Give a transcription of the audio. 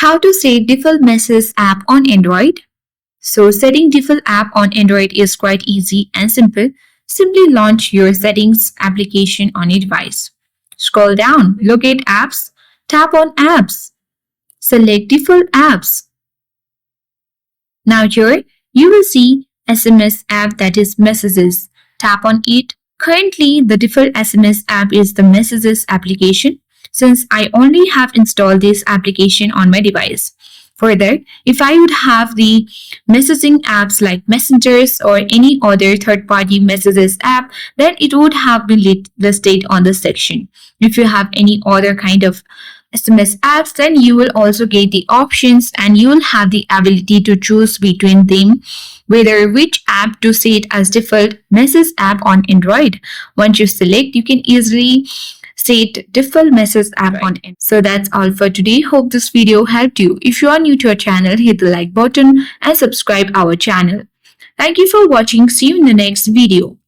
How to set default message app on Android? So setting default app on Android is quite easy and simple. Simply launch your settings application on your device. Scroll down, locate apps, tap on apps, select default apps. Now here you will see SMS app, that is messages. Tap on it. Currently the default SMS app is the messages application since I only have installed this application on my device. Further, if I would have the messaging apps like messengers or any other third-party messages app, then it would have been listed on the section. If you have any other kind of SMS apps, then you will also get the options and you will have the ability to choose between them whether which app to set as default message app on Android. Once you select, you can easily set default message app on Android. So that's all for today. Hope this video helped you. If you are new to our channel, hit the like button and subscribe our channel. Thank you for watching. See you in the next video.